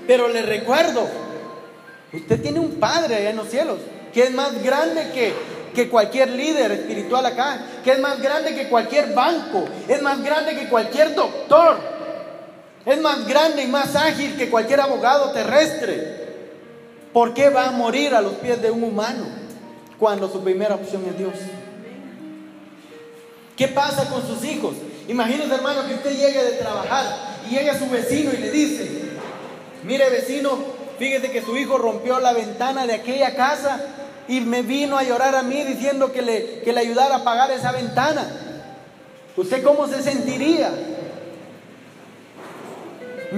pero le recuerdo, usted tiene un Padre allá en los cielos, que es más grande que cualquier líder espiritual acá, que es más grande que cualquier banco, es más grande que cualquier doctor, es más grande y más ágil que cualquier abogado terrestre. ¿Por qué va a morir a los pies de un humano cuando su primera opción es Dios? ¿Qué pasa con sus hijos? Imagínese, hermano, que usted llegue de trabajar y llegue a su vecino y le dice: mire, vecino, fíjese que su hijo rompió la ventana de aquella casa y me vino a llorar a mí diciendo que le ayudara a pagar esa ventana. ¿Usted cómo se sentiría?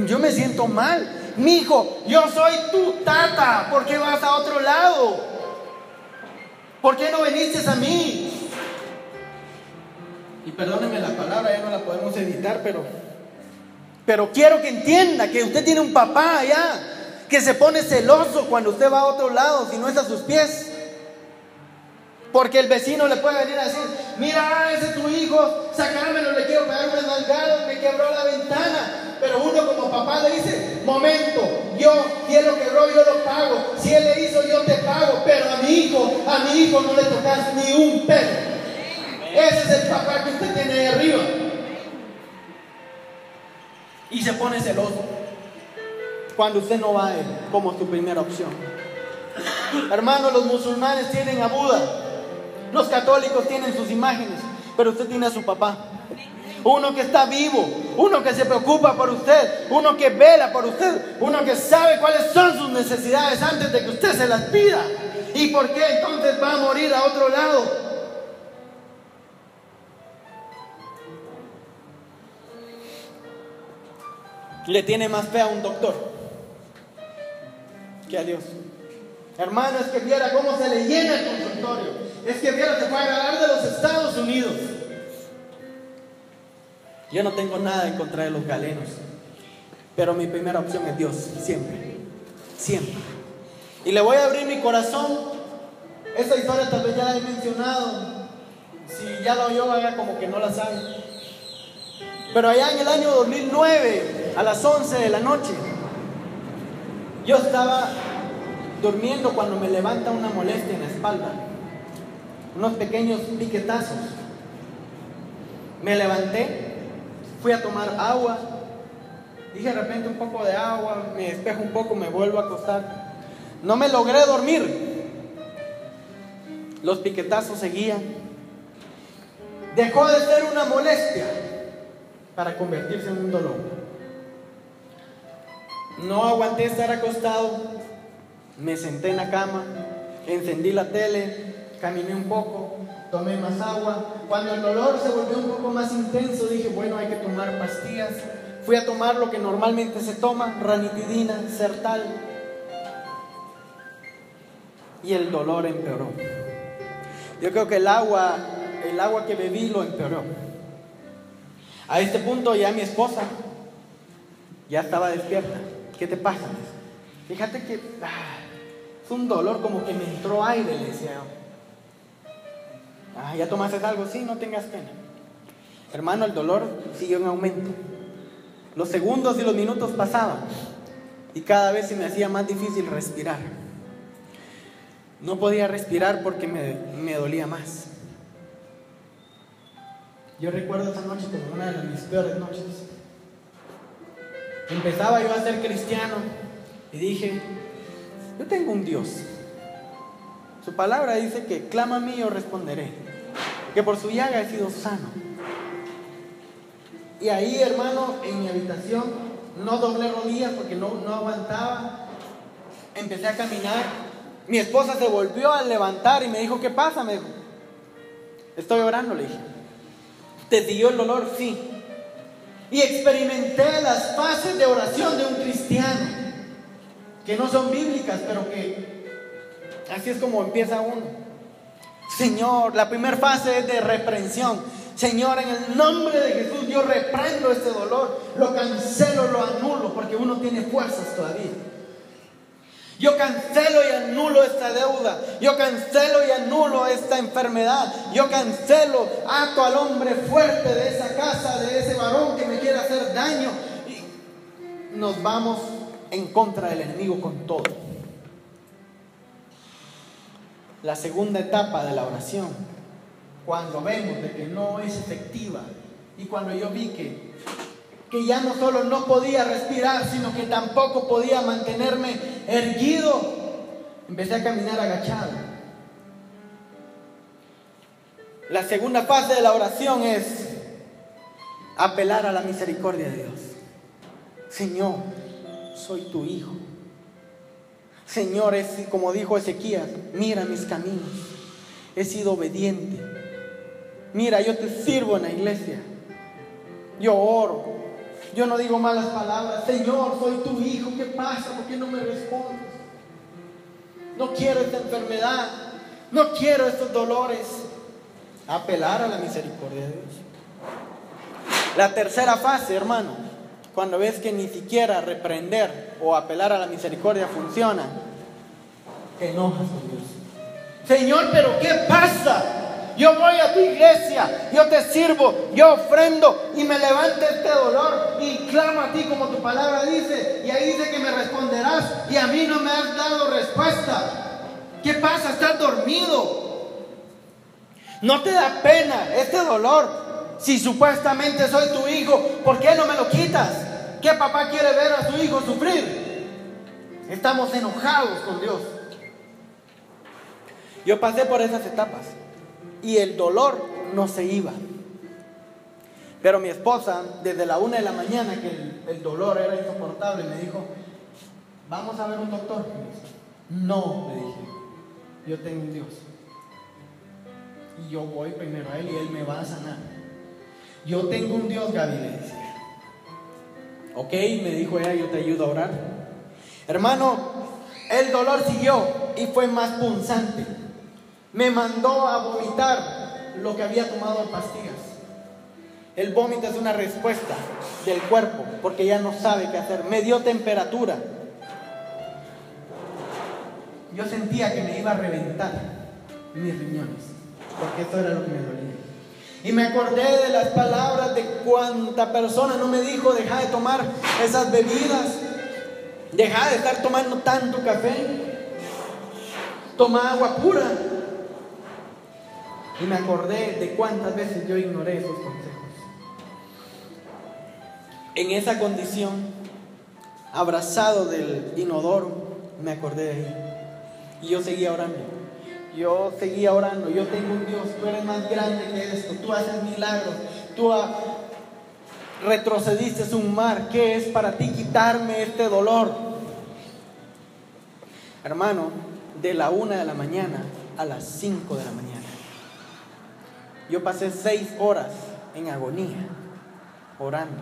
Yo me siento mal. Mijo, yo soy tu tata, ¿por qué vas a otro lado? ¿Por qué no viniste a mí? Y perdónenme la palabra, ya no la podemos editar, pero quiero que entienda que usted tiene un papá allá que se pone celoso cuando usted va a otro lado, si no es a sus pies. Porque el vecino le puede venir a decir: mira, ese es tu hijo, sacámelo, le quiero pegar unas nalgadas, me quebró la ventana. Pero uno como papá le dice: momento, si él lo quebró, yo lo pago. Si él le hizo, yo te pago. Pero a mi hijo no le tocas ni un pelo. Ese es el papá que usted tiene ahí arriba. Y se pone celoso cuando usted no va a él como su primera opción. Hermanos, los musulmanes tienen a Buda, los católicos tienen sus imágenes, pero usted tiene a su papá. Uno que está vivo, uno que se preocupa por usted, uno que vela por usted, uno que sabe cuáles son sus necesidades antes de que usted se las pida. ¿Y por qué entonces va a morir a otro lado? Le tiene más fe a un doctor que a Dios. Hermano, es que viera cómo se le llena el consultorio. Es que viera, se fue a agarrar de los Estados Unidos. Yo no tengo nada en contra de los galenos, pero mi primera opción es Dios, siempre, siempre. Y le voy a abrir mi corazón. Esta historia tal vez ya la he mencionado. Si ya la oyó, haga como que no la sabe. Pero allá en el año 2009, a las 11 de la noche, yo estaba durmiendo cuando me levanta una molestia en la espalda, unos pequeños piquetazos. Me levanté, fui a tomar agua, dije de repente un poco de agua, me despejo un poco, me vuelvo a acostar. No me logré dormir, los piquetazos seguían. Dejó de ser una molestia para convertirse en un dolor. No aguanté estar acostado, me senté en la cama, encendí la tele, caminé un poco, tomé más agua. Cuando el dolor se volvió un poco más intenso, dije: bueno, hay que tomar pastillas. Fui a tomar lo que normalmente se toma, ranitidina, Sertal, y el dolor empeoró. Yo creo que el agua que bebí lo empeoró. A este punto ya mi esposa ya estaba despierta. ¿Qué te pasa? Fíjate que es un dolor, como que me entró aire, le decía yo. ¿Ya tomaste algo? Sí, no tengas pena. Hermano, el dolor siguió en aumento. Los segundos y los minutos pasaban. y cada vez se me hacía más difícil respirar. No podía respirar porque me dolía más. Yo recuerdo esa noche como una de mis peores noches. Empezaba yo a ser cristiano y dije, yo tengo un Dios. Su palabra dice que clama a mí y yo responderé, que por su llaga he sido sano. Y ahí, hermano, en mi habitación, no doblé rodillas porque no aguantaba. Empecé a caminar. Mi esposa se volvió a levantar y me dijo, ¿qué pasa? Me dijo, estoy orando, le dije. ¿Te siguió el dolor? Sí. Y experimenté las fases de oración de un cristiano, que no son bíblicas, pero que así es como empieza uno. Señor, la primera fase es de reprensión. Señor, en el nombre de Jesús yo reprendo este dolor, lo cancelo, lo anulo, porque uno tiene fuerzas todavía. Yo cancelo y anulo esta deuda. Yo cancelo y anulo esta enfermedad. Yo cancelo, ato al hombre fuerte de esa casa, de ese varón que me quiere hacer daño. Y nos vamos en contra del enemigo con todo. La segunda etapa de la oración, cuando vemos de que no es efectiva, y cuando yo vi que ya no solo no podía respirar, sino que tampoco podía mantenerme erguido, empecé a caminar agachado. La segunda fase de la oración es apelar a la misericordia de Dios. Señor, soy tu hijo. Señor, como dijo Ezequías, mira mis caminos, he sido obediente. Mira, yo te sirvo en la iglesia, yo oro, yo no digo malas palabras. Señor, soy tu hijo, ¿qué pasa? ¿Por qué no me respondes? No quiero esta enfermedad, no quiero estos dolores. Apelar a la misericordia de Dios. La tercera fase, hermano, cuando ves que ni siquiera reprender o apelar a la misericordia funciona, te enojas con Dios. Señor, pero ¿qué pasa? Yo voy a tu iglesia, yo te sirvo, yo ofrendo y me levanta este dolor y clamo a ti como tu palabra dice, y ahí dice que me responderás y a mí no me has dado respuesta. ¿Qué pasa? ¿Estás dormido? ¿No te da pena este dolor? Si supuestamente soy tu hijo, ¿por qué no me lo quitas? ¿Qué papá quiere ver a su hijo sufrir? Estamos enojados con Dios. Yo pasé por esas etapas y el dolor no se iba. Pero mi esposa, desde la 1 de la mañana, que el dolor era insoportable, me dijo, vamos a ver un doctor. No, le dije, yo tengo un Dios. Y yo voy primero a Él y Él me va a sanar. Yo tengo un Dios, Gaby, le decía. Ok, me dijo ella, yo te ayudo a orar. Hermano, el dolor siguió y fue más punzante. Me mandó a vomitar lo que había tomado de pastillas. El vómito es una respuesta del cuerpo porque ya no sabe qué hacer. Me dio temperatura. Yo sentía que me iba a reventar mis riñones, porque esto era lo que me dolía. Y me acordé de las palabras de cuánta persona no me dijo, deja de tomar esas bebidas, deja de estar tomando tanto café, toma agua pura. Y me acordé de cuántas veces yo ignoré esos consejos. En esa condición, abrazado del inodoro, me acordé de ahí. Y yo seguía orando. Yo tengo un Dios, tú eres más grande que esto, tú haces milagros, tú retrocediste un mar, ¿qué es para ti quitarme este dolor? Hermano, de la 1 de la mañana a las 5 de la mañana, yo pasé 6 horas en agonía, orando.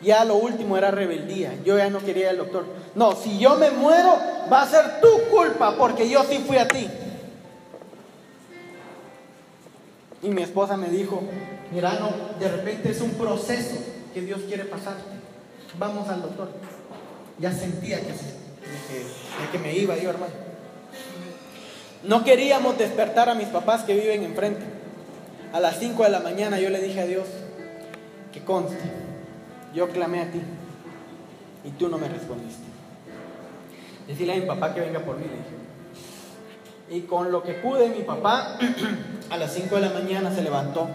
Ya lo último era rebeldía, yo ya no quería al doctor. No, si yo me muero, va a ser tu culpa, porque yo sí fui a ti. Y mi esposa me dijo, mira, no, de repente es un proceso que Dios quiere pasarte. Vamos al doctor. Ya sentía que me iba yo, hermano. No queríamos despertar a mis papás que viven enfrente. A las 5 de la mañana yo le dije a Dios, que conste, yo clamé a ti. y tú no me respondiste. Decirle a mi papá que venga por mí, le dije. Y con lo que pude, mi papá a las 5 de la mañana se levantó.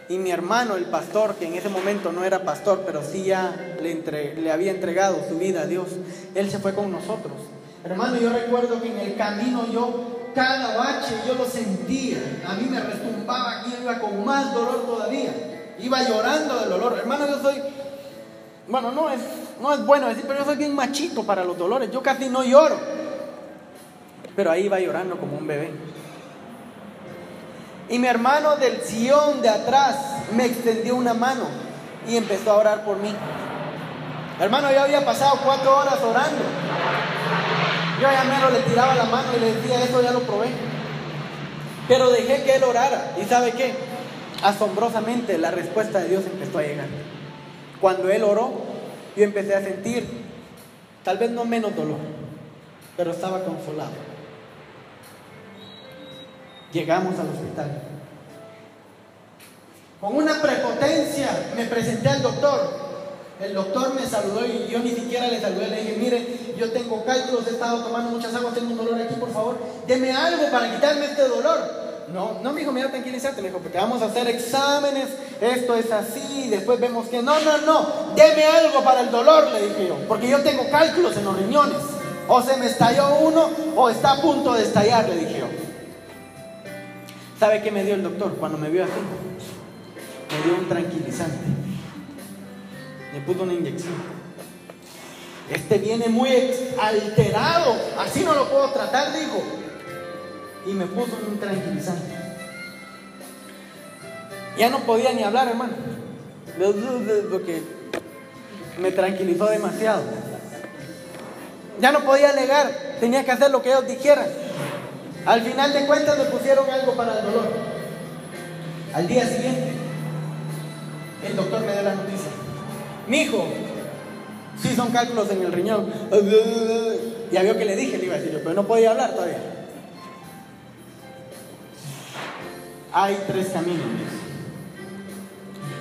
Y mi hermano, el pastor, que en ese momento no era pastor, pero sí ya le había entregado su vida a Dios, él se fue con nosotros. Hermano, yo recuerdo que en el camino cada bache yo lo sentía. A mí me retumbaba aquí, iba con más dolor todavía. Iba llorando del dolor. Hermano, yo soy... Bueno, no es bueno decir, pero yo soy bien machito para los dolores. Yo casi no lloro. Pero ahí iba llorando como un bebé. Y mi hermano del sillón de atrás me extendió una mano y empezó a orar por mí. Hermano, yo había pasado 4 horas orando. Yo ya mero le tiraba la mano y le decía, eso ya lo probé. Pero dejé que él orara. ¿Y sabe qué? Asombrosamente la respuesta de Dios empezó a llegar. Cuando él oró, yo empecé a sentir, tal vez no menos dolor, pero estaba consolado. Llegamos al hospital. Con una prepotencia me presenté al doctor. El doctor me saludó y yo ni siquiera le saludé. Le dije, mire, yo tengo cálculos, he estado tomando muchas aguas, tengo un dolor aquí, por favor, deme algo para quitarme este dolor. No, me dijo, mira, tranquilízate, me dijo, porque vamos a hacer exámenes, esto es así, después vemos que no, deme algo para el dolor, le dije yo, porque yo tengo cálculos en los riñones, o se me estalló uno, o está a punto de estallar, le dije yo. ¿Sabe qué me dio el doctor cuando me vio así? Me dio un tranquilizante, me puso una inyección. Este viene muy alterado, así no lo puedo tratar, dijo. Y me puso un tranquilizante. Ya no podía ni hablar, hermano, porque me tranquilizó demasiado. Ya no podía alegar, tenía que hacer lo que ellos dijeran. Al final de cuentas me pusieron algo para el dolor. Al día siguiente, el doctor me dio la noticia. Mijo, sí son cálculos en el riñón. Ya vio que le dije, le iba a decir yo, pero no podía hablar todavía. Hay 3 caminos.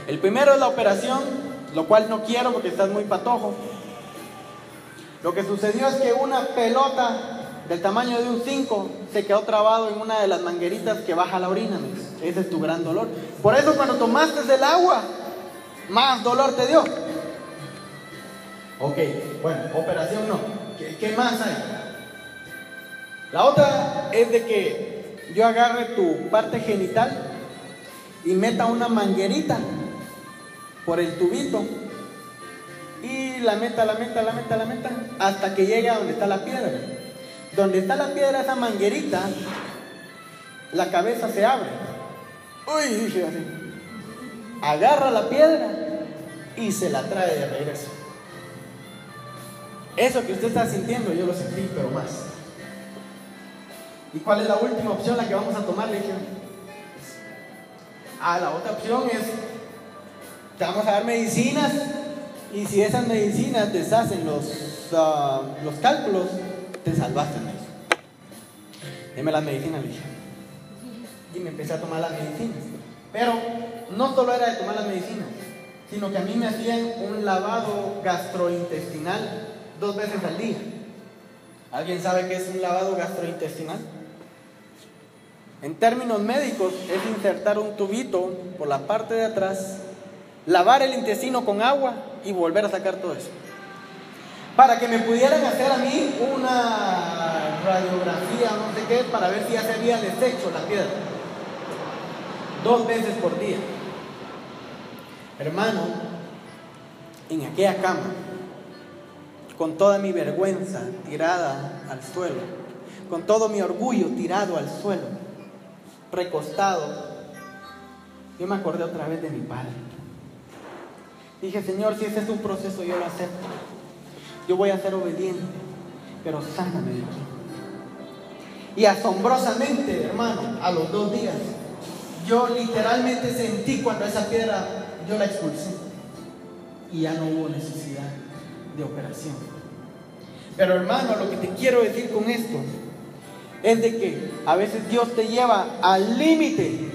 El primero es la operación, lo cual no quiero porque estás muy patojo. Lo que sucedió es que una pelota del tamaño de un 5 se quedó trabado en una de las mangueritas que baja la orina. Ese es tu gran dolor. Por eso cuando tomaste el agua, más dolor te dio. Ok, bueno, operación no. ¿Qué más hay? La otra es de que yo agarre tu parte genital y meta una manguerita por el tubito y la meta hasta que llegue a donde está la piedra. Donde está la piedra, esa manguerita, la cabeza se abre. Uy, dije así. Agarra la piedra y se la trae de regreso. Eso que usted está sintiendo, yo lo sentí, pero más. ¿Y cuál es la última opción, la que vamos a tomar? Le dije, la otra opción es, te vamos a dar medicinas, y si esas medicinas deshacen los cálculos, te salvaste en eso. Deme las medicinas, le dije. Y me empecé a tomar las medicinas. Pero no solo era de tomar las medicinas, sino que a mí me hacían un lavado gastrointestinal 2 veces al día. ¿Alguien sabe qué es un lavado gastrointestinal? En términos médicos, es insertar un tubito por la parte de atrás, lavar el intestino con agua y volver a sacar todo eso. Para que me pudieran hacer a mí una radiografía, no sé qué, para ver si ya se había deshecho la piedra. 2 veces por día. Hermano, en aquella cama, con toda mi vergüenza tirada al suelo, con todo mi orgullo tirado al suelo, recostado, yo me acordé otra vez de mi padre. Dije, Señor, si ese es un proceso, yo lo acepto. Yo voy a ser obediente, pero sáname de aquí. Y asombrosamente, hermano, a los 2 días, yo literalmente sentí cuando esa piedra yo la expulsé y ya no hubo necesidad de operación. Pero hermano, lo que te quiero decir con esto es de que a veces Dios te lleva al límite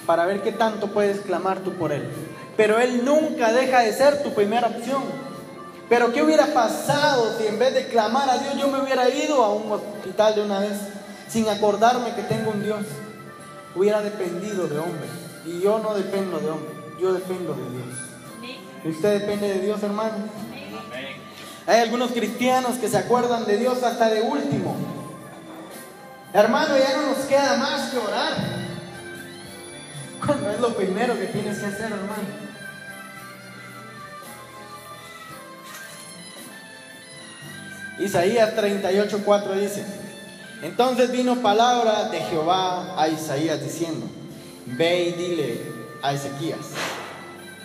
para ver qué tanto puedes clamar tú por Él. Pero Él nunca deja de ser tu primera opción. Pero ¿qué hubiera pasado si en vez de clamar a Dios yo me hubiera ido a un hospital de una vez sin acordarme que tengo un Dios? Hubiera dependido de hombre. Y yo no dependo de hombre, yo dependo de Dios. ¿Y usted depende de Dios, hermano? Hay algunos cristianos que se acuerdan de Dios hasta de último. Hermano, ya no nos queda más que orar. Cuando es lo primero que tienes que hacer, hermano. Isaías 38:4 dice: entonces vino palabra de Jehová a Isaías diciendo: ve y dile a Ezequías,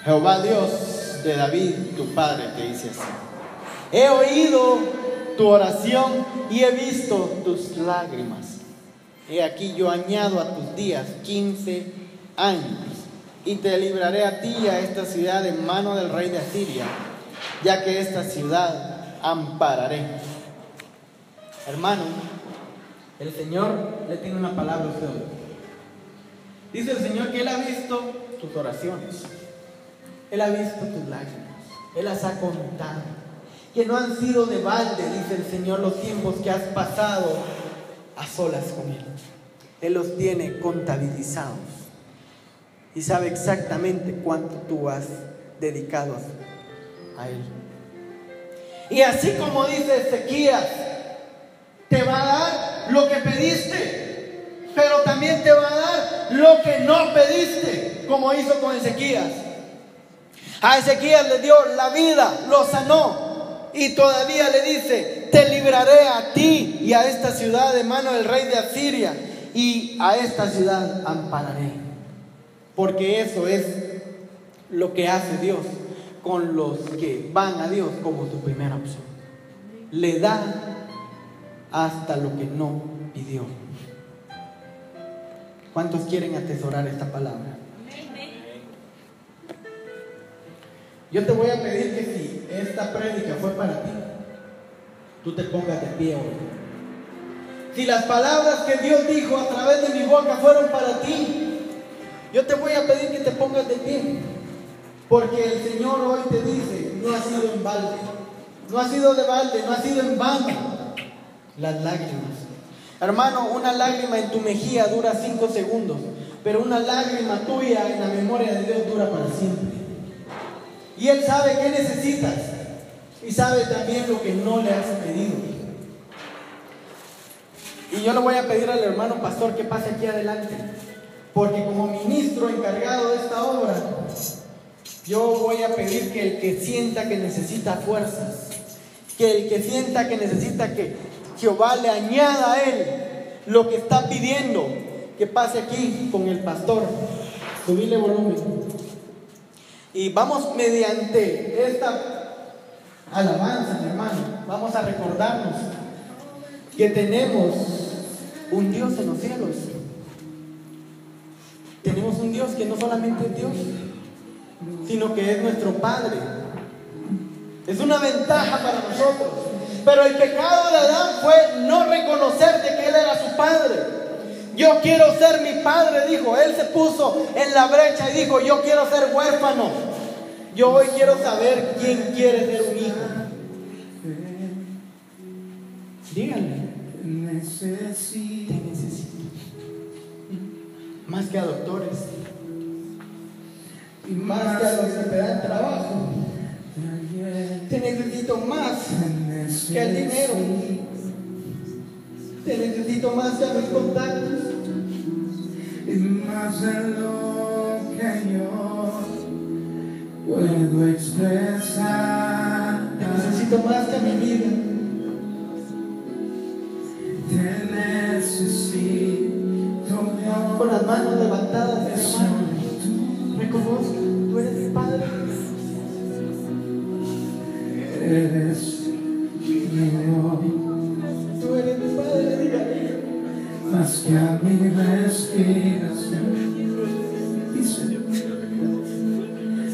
Jehová Dios de David tu padre te dice así: he oído tu oración y he visto tus lágrimas. He aquí yo añado a tus días 15 años y te libraré a ti y a esta ciudad en mano del rey de Asiria, ya que esta ciudad ampararé. Hermano, el Señor le tiene una palabra a usted. Dice el Señor que Él ha visto tus oraciones, Él ha visto tus lágrimas, Él las ha contado, que no han sido de balde, dice el Señor, los tiempos que has pasado a solas con Él. Él los tiene contabilizados y sabe exactamente cuánto tú has dedicado a Él. Y así como dice Ezequías, te va a dar lo que pediste, pero también te va a dar lo que no pediste, como hizo con Ezequías. A Ezequías le dio la vida, lo sanó, y todavía le dice: te libraré a ti y a esta ciudad de mano del rey de Asiria, y a esta ciudad ampararé. Porque eso es lo que hace Dios con los que van a Dios como su primera opción. Le da hasta lo que no pidió. ¿Cuántos quieren atesorar esta palabra? Yo te voy a pedir que si esta prédica fue para ti, tú te pongas de pie hoy. Si las palabras que Dios dijo a través de mi boca fueron para ti, yo te voy a pedir que te pongas de pie. Porque el Señor hoy te dice: no ha sido en balde, no ha sido de balde, no ha sido en vano las lágrimas. Hermano, una lágrima en tu mejilla dura 5 segundos, pero una lágrima tuya en la memoria de Dios dura para siempre. Y Él sabe qué necesitas y sabe también lo que no le has pedido. Y yo le voy a pedir al hermano pastor que pase aquí adelante, porque como ministro encargado de esta obra, yo voy a pedir que el que sienta que necesita fuerzas, que el que sienta que necesita que Jehová le añada a él lo que está pidiendo, que pase aquí con el pastor. Subirle volumen. Y vamos, mediante esta alabanza, mi hermano, vamos a recordarnos que tenemos un Dios en los cielos. Tenemos un Dios que no solamente es Dios, sino que es nuestro Padre. Es una ventaja para nosotros. Pero el pecado de Adán fue no reconocer de que Él era su Padre. Yo quiero ser mi padre, dijo. Él se puso en la brecha y dijo: yo quiero ser huérfano. Yo hoy quiero saber quién quiere ser un hijo. Díganle: te necesito. Más que a doctores, y más que a los que te dan trabajo. Te necesito más que al dinero. Te necesito más que a mis contactos. Y más de lo que yo puedo expresar. Te necesito más que a mi vida. Te necesito. Con las manos levantadas, hermano, reconozco: tú eres mi Padre. Eres mi Dios. Tú eres mi Padre, dígale. Más que a mi respiración.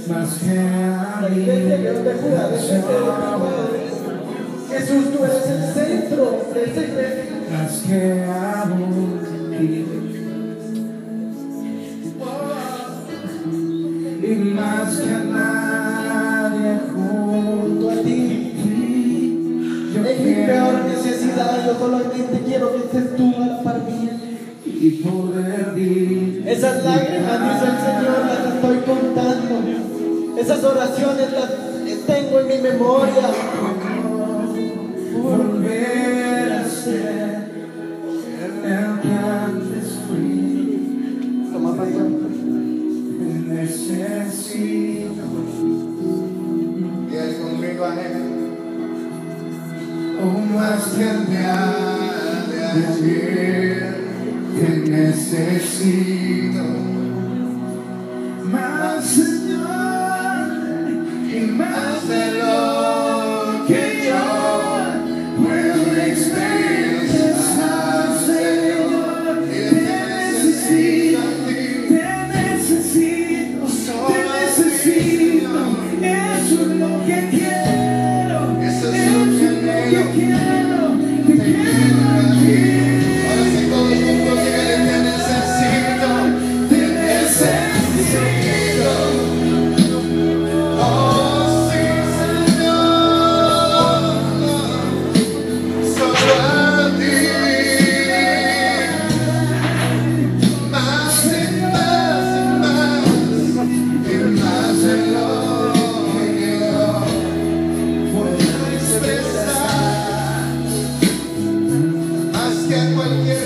Más que a La mi iglesia que no te jura, Jesús, tú eres el centro de esta iglesia. más que a ti. Y más que a nadie junto a ti. mi peor necesidad, yo solamente quiero que estés tú a la par mía. y poder vivir. Esas lágrimas, dice el Señor, las estoy contando. Esas oraciones las tengo en mi memoria. Volver a ser el que antes fui. Toma pasión. Necesito. Dígale conmigo a él. Oh, más que el día de ayer, te necesito. Más, Señor, y más de lo que yo puedo expresar, Señor. Te necesito, te necesito, te necesito. Eso es lo que quiero, eso es lo que quiero, te quiero aquí. Ahora sí, todos juntos, dígale, te necesito, te necesito. Oh, sí, Señor, solo a ti. Más y más y más, y más de lo que yo puedo expresar, más que a cualquier